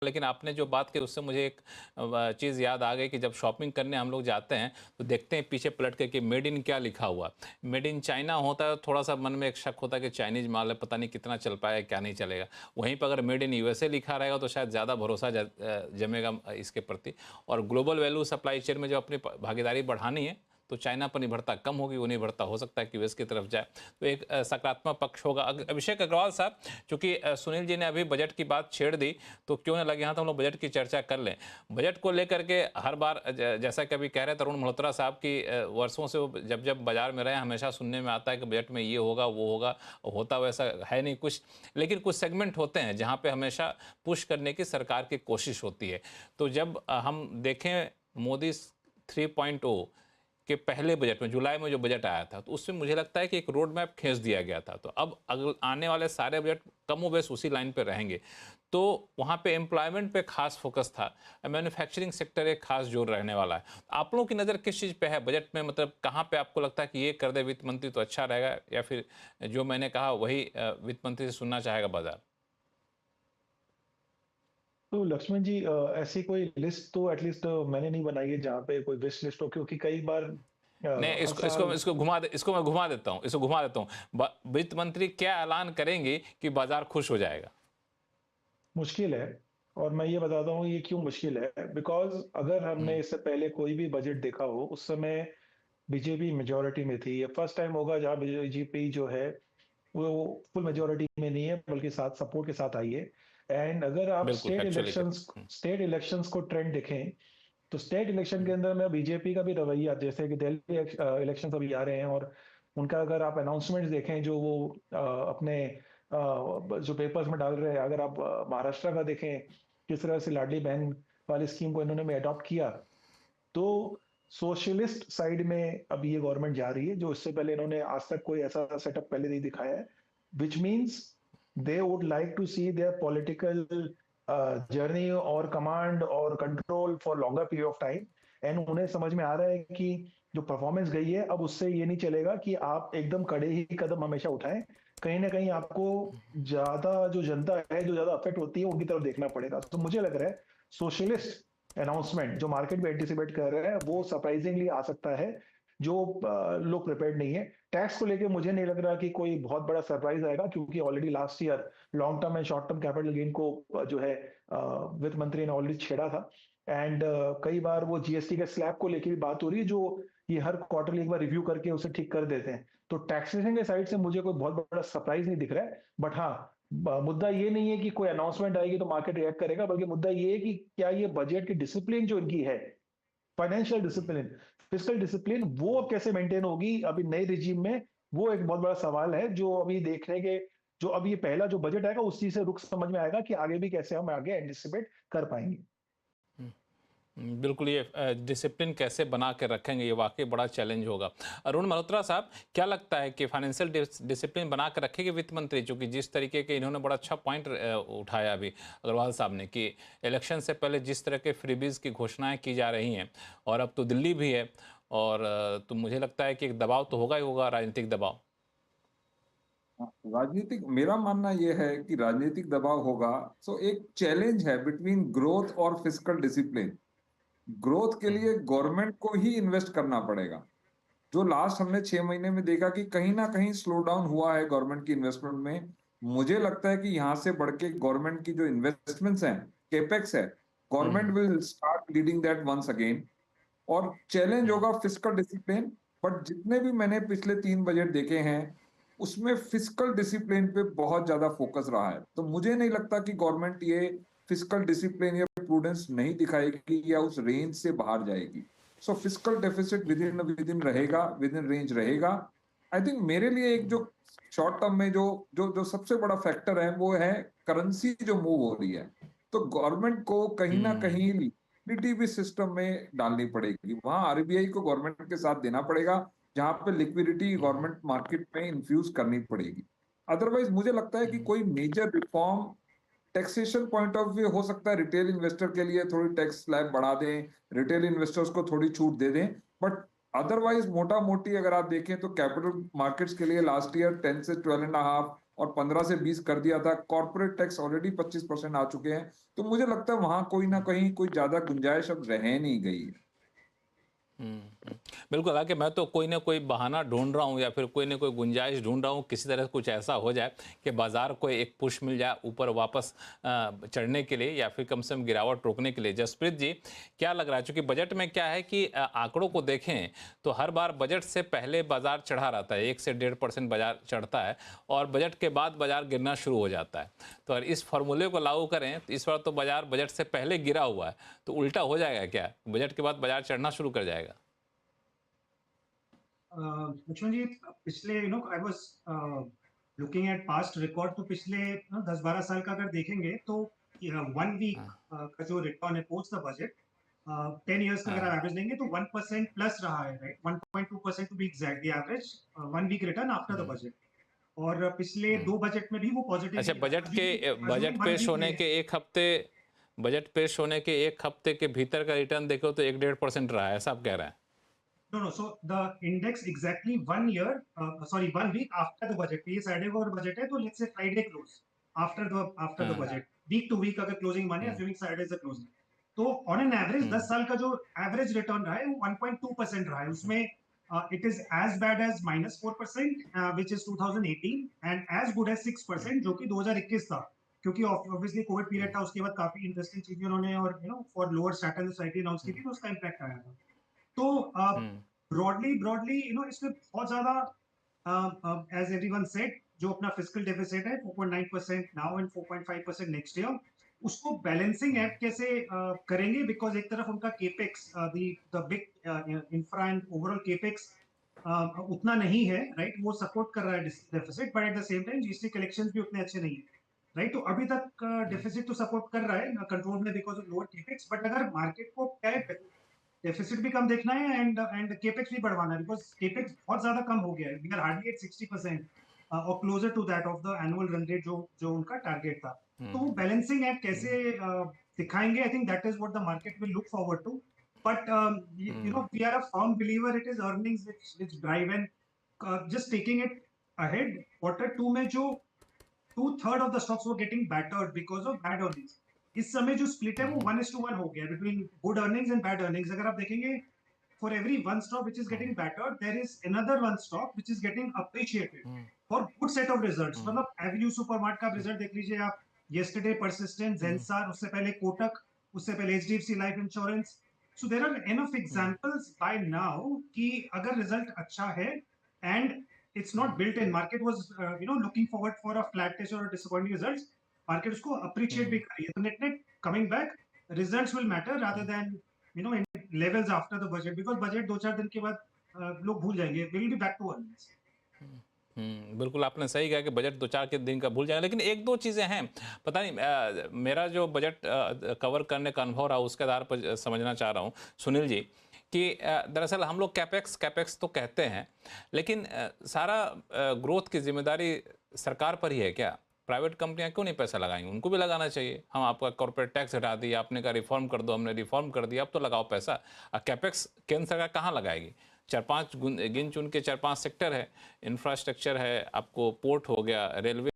लेकिन आपने जो बात की उससे मुझे एक चीज़ याद आ गई कि जब शॉपिंग करने हम लोग जाते हैं तो देखते हैं पीछे पलट के कि मेड इन क्या लिखा हुआ। मेड इन चाइना होता है, थोड़ा सा मन में एक शक होता है कि चाइनीज माल है, पता नहीं कितना चल पाएगा क्या नहीं चलेगा। वहीं पर अगर मेड इन यूएसए लिखा रहेगा तो शायद ज़्यादा भरोसा जमेगा इसके प्रति। और ग्लोबल वैल्यू सप्लाई चेन में जो अपनी भागीदारी बढ़ानी है तो चाइना पर निर्भरता कम होगी, वो निर्भरता हो सकता है कि यूएस की तरफ जाए, तो एक सकारात्मक पक्ष होगा। अभिषेक अग्रवाल साहब, चूंकि सुनील जी ने अभी बजट की बात छेड़ दी तो क्यों ना लगे यहाँ तो हम लोग बजट की चर्चा कर लें। बजट को लेकर के हर बार जैसा कि अभी कह रहे तरुण मल्होत्रा साहब की वर्षों से वो जब जब बाजार में रहे हमेशा सुनने में आता है कि बजट में ये होगा वो होगा, होता वैसा है नहीं कुछ। लेकिन कुछ सेगमेंट होते हैं जहाँ पे हमेशा पुश करने की सरकार की कोशिश होती है। तो जब हम देखें मोदी 3.0 के पहले बजट में जुलाई में जो बजट आया था तो उसमें मुझे लगता है कि एक रोड मैप खींच दिया गया था। तो अब अगले आने वाले सारे बजट कमोबेश उसी लाइन पे रहेंगे। तो वहाँ पे एम्प्लॉयमेंट पे खास फोकस था, मैन्युफैक्चरिंग सेक्टर एक खास जोर रहने वाला है। आप लोगों की नज़र किस चीज़ पे है बजट में, मतलब कहाँ पे आपको लगता है कि ये कर दे वित्त मंत्री तो अच्छा रहेगा, या फिर जो मैंने कहा वही वित्त मंत्री से सुनना चाहेगा बाजार? तो लक्ष्मण जी, ऐसी कोई लिस्ट तो एटलीस्ट मैंने नहीं बनाई है जहाँ पे कोई विश लिस्ट हो, क्योंकि कई बार नहीं, हर इसको साल इसको इसको इसको मैं घुमा देता हूँ, इसको घुमा देता हूँ। वित्त मंत्री क्या ऐलान करेंगे कि बाजार खुश हो जाएगा? मुश्किल है। और मैं ये बताता हूँ ये क्यों मुश्किल है। बिकॉज अगर हमने हम्म, इससे पहले कोई भी बजट देखा हो, उस समय बीजेपी मेजोरिटी में थी। ये फर्स्ट टाइम होगा जहाँ बीजेपी जो है वो फुल मेजोरिटी में नहीं है, बल्कि साथ सपोर्ट के साथ आई है। एंड अगर आप बिल्कुल फैक्चुअली हम्म। स्टेट इलेक्शंस को ट्रेंड देखें, तो स्टेट इलेक्शन के अंदर में बीजेपी का भी रवैया, जैसे कि दिल्ली इलेक्शन अभी आ रहे हैं, और उनका अगर आप अनाउंसमेंट्स देखें जो वो अपने जो पेपर्स में डाल रहे हैं, अगर आप महाराष्ट्र का देखें किस तरह से लाडली बहन वाली स्कीम को इन्होंने में अडॉप्ट किया, तो सोशलिस्ट साइड में अभी ये गवर्नमेंट जा रही है, जो इससे पहले इन्होंने आज तक कोई ऐसा सेटअप पहले नहीं दिखाया है। Which means they would like to see their political journey और कमांड और control for longer period of time. And उन्हें समझ में आ रहा है कि जो परफॉर्मेंस गई है, अब उससे ये नहीं चलेगा कि आप एकदम कड़े ही कदम हमेशा उठाएं। कहीं ना कहीं आपको ज्यादा जो जनता है जो ज्यादा अफेक्ट होती है उनकी तरफ देखना पड़ेगा। तो मुझे लग रहा है सोशलिस्ट अनाउंसमेंट जो मार्केट में एंटिसिपेट कर रहे हैं वो सरप्राइजिंगली आ सकता है, जो लोग प्रिपेयर्ड नहीं है। टैक्स को लेके मुझे नहीं लग रहा कि कोई बहुत बड़ा सरप्राइज आएगा, क्योंकि already last year long term and short term capital gain को जो है वित्त मंत्री ने ऑलरेडी छेड़ा था। एंड कई बार वो जीएसटी के स्लैब को लेके भी बात हो रही है, जो ये हर क्वार्टरली एक बार रिव्यू करके उसे ठीक कर देते हैं। तो टैक्सेशन के साइड से मुझे कोई बहुत बड़ा सरप्राइज नहीं दिख रहा है। बट हाँ, मुद्दा ये नहीं है कि कोई अनाउंसमेंट आएगी तो मार्केट रिएक्ट करेगा, बल्कि मुद्दा ये है कि क्या ये बजट की डिसिप्लिन जो इनकी है, फाइनेंशियल डिसिप्लिन, फिस्कल डिसिप्लिन, वो अब कैसे मेंटेन होगी अभी नए रिजीम में, वो एक बहुत बड़ा सवाल है, जो अभी देखने के, जो अभी ये पहला जो बजट आएगा उस चीज से रुख समझ में आएगा कि आगे भी कैसे हम आगे एंटिसिपेट कर पाएंगे। बिल्कुल, ये डिसिप्लिन कैसे बना के रखेंगे ये वाकई बड़ा चैलेंज होगा। अरुण मल्होत्रा साहब, क्या लगता है कि फाइनेंशियल डिसिप्लिन बना के रखेंगे वित्त मंत्री? चूंकि जिस तरीके के इन्होंने बड़ा अच्छा पॉइंट उठाया अभी अग्रवाल साहब ने कि इलेक्शन से पहले जिस तरह के फ्रीबीज की घोषणाएं की जा रही हैं, और अब तो दिल्ली भी है, और तो मुझे लगता है कि एक दबाव तो होगा ही होगा, राजनीतिक दबाव। राजनीतिक, मेरा मानना यह है कि राजनीतिक दबाव होगा। सो एक चैलेंज है बिटवीन ग्रोथ और फिस्कल डिसिप्लिन। ग्रोथ के लिए गवर्नमेंट को ही इन्वेस्ट करना पड़ेगा। जो लास्ट हमने 6 महीने में देखा कि कहीं ना कहीं स्लो डाउन हुआ है गवर्नमेंट की इन्वेस्टमेंट में। मुझे लगता है कि यहां से बढ़ के गवर्नमेंट की जो इन्वेस्टमेंट्स हैं, केपेक्स है, government will start leading that once again. और चैलेंज होगा फिस्कल डिसिप्लिन। बट जितने भी मैंने पिछले 3 बजट देखे हैं, उसमें फिस्कल डिसिप्लिन पे बहुत ज्यादा फोकस रहा है। तो मुझे नहीं लगता कि गवर्नमेंट ये फिस्कल डिसिप्लिन या प्रूडेंस नहीं दिखाएगी या उस रेंज से बाहर जाएगी। सो फिस्कल डेफिसिट विद इन रहेगा, विद इन रेंज रहेगा। आई थिंक मेरे लिए एक जो शॉर्ट टर्म में जो जो जो सबसे बड़ा फैक्टर है वो है करेंसी जो मूव हो रही है। तो गवर्नमेंट को कहीं ना कहीं लिक्विडिटी भी सिस्टम में डालनी पड़ेगी। वहां आरबीआई को गवर्नमेंट के साथ देना पड़ेगा, जहां पे लिक्विडिटी गवर्नमेंट मार्केट में इंफ्यूज करनी पड़ेगी। अदरवाइज मुझे लगता है कि कोई major reform taxation point of view हो सकता है, रिटेल इन्वेस्टर के लिए थोड़ी टैक्स स्लैब बढ़ा दें, रिटेल इन्वेस्टर्स को थोड़ी छूट दे दें। बट अदरवाइज मोटा मोटी अगर आप देखें तो कैपिटल मार्केट्स के लिए लास्ट ईयर 10 से 12.5 और 15 से 20 कर दिया था। कॉर्पोरेट टैक्स ऑलरेडी 25% आ चुके हैं, तो मुझे लगता है वहां कोई ना कहीं कोई ज्यादा गुंजाइश अब रह नहीं गई है। बिल्कुल, हालांकि मैं तो कोई ना कोई बहाना ढूंढ रहा हूँ या फिर कोई ना कोई गुंजाइश ढूंढ रहा हूँ, किसी तरह कुछ ऐसा हो जाए कि बाजार को एक पुश मिल जाए ऊपर वापस चढ़ने के लिए या फिर कम से कम गिरावट रोकने के लिए। जसप्रीत जी, क्या लग रहा है, चूंकि बजट में क्या है कि आंकड़ों को देखें तो हर बार बजट से पहले बाजार चढ़ा रहता है, 1 से 1.5% बाजार चढ़ता है और बजट के बाद बाजार गिरना शुरू हो जाता है। तो अगर इस फॉर्मूले को लागू करें तो इस बार तो बाजार बजट से पहले गिरा हुआ है, तो उल्टा हो जाएगा क्या, बजट के बाद बाजार चढ़ना शुरू कर जाएगा? लक्ष्मण जी, पिछले I was looking at past record, तो पिछले 10-12 साल का अगर देखेंगे तो 1 वीक का जो रिटर्न है पोस्ट द बजट, 10 इयर्स का अगर आप एवरेज लेंगे तो 1% प्लस रहा है, right, 1.2% to be exact, the average 1 week return after the budget. और पिछले 2 बजट में भी वो पॉजिटिव। अच्छा, बजट पेश होने के एक हफ्ते के भीतर का रिटर्न देखो तो 1-1.5% रहा है, ऐसा आप कह रहे हैं? No. So the index exactly 1 year, 1 week after the budget. ये Saturday को अगर budget है तो let's say Friday close after the budget. Week to week अगर closing माने, assuming Saturday is the closing. तो on an average 10 साल का जो average return रहा है वो 1.2% रहा है। उसमें it is as bad as -4%, which is 2018, and as good as 6% जो कि 2021 था, क्योंकि obviously कोविड पीरियड था, उसके बाद काफी इंटरेस्टिंग चीजें उन्होंने और for lower strata society announce की थी, तो उसका इम्पैक्ट आया था। तो ब्रॉडली इसमें बहुत ज्यादा, एज एवरीवन सेड, जो अपना फिस्कल डेफिसिट है 4.9% नाउ एंड 4.5% नेक्स्ट ईयर, उसको बैलेंसिंग एक्ट कैसे करेंगे, बिकॉज एक तरफ उनका capex, the big infra and overall capex उतना नहीं है, राइट, वो सपोर्ट कर रहा है deficit, but at the same time GST collections भी उतने अच्छे नहीं है, राइट। तो अभी तक डेफिसिट तो सपोर्ट कर रहा है कंट्रोल में because of lower capex, but अगर मार्केट को क्या है, डेफिसिट भी कम देखना है एंड केपेक्स भी बढ़वाना है, बिकॉज केपेक्स बहुत ज्यादा कम हो गया है। वी आर हार्डली एट 60% और closer to that of the annual run rate जो उनका टारगेट था। तो वो बैलेंसिंग एक्ट कैसे दिखाएंगे, I think that is what the market will look forward to, but we are a firm believer it is earnings which drive, and just taking it ahead, Q2 में जो 2/3 of the stocks were getting battered because of bad earnings. इस समय जो split है वो 1:1 हो गया between good earnings and bad earnings. अगर आप देखेंगे, for every one stock which is getting battered, there is another one stock which is getting appreciated for good set of results. मतलब एवेन्यू सुपरमार्ट का result देख लीजिए आप, yesterday persistent, Zensar, उससे पहले कोटक, उससे पहले HDFC life insurance. So there are enough examples by now कि अगर रिजल्ट अच्छा है and it's not built in, market was looking forward for a flat test or a disappointing results, market उसको appreciate भी कर रही है, तो net net coming back results will matter rather than in levels after the budget, because budget 2-4 दिन के बाद लोग भूल जाएंगे, will be back to earnings. बिल्कुल आपने सही कहा कि बजट 2-4 के दिन का भूल जाएगा, लेकिन एक दो चीज़ें हैं, पता नहीं मेरा जो बजट कवर करने का अनुभव रहा उसके आधार पर समझना चाह रहा हूँ सुनील जी कि दरअसल हम लोग कैपेक्स तो कहते हैं, लेकिन सारा ग्रोथ की जिम्मेदारी सरकार पर ही है क्या? प्राइवेट कंपनियां क्यों नहीं पैसा लगाएंगी? उनको भी लगाना चाहिए। हम आपका कॉर्पोरेट टैक्स हटा दिया, आपने कहा रिफॉर्म कर दो, हमने रिफॉर्म कर दिया, अब तो लगाओ पैसा। कैपेक्स केंद्र सरकार कहाँ लगाएगी? 4-5 गिन चुन के 4-5 सेक्टर है, इंफ्रास्ट्रक्चर है, आपको पोर्ट हो गया, रेलवे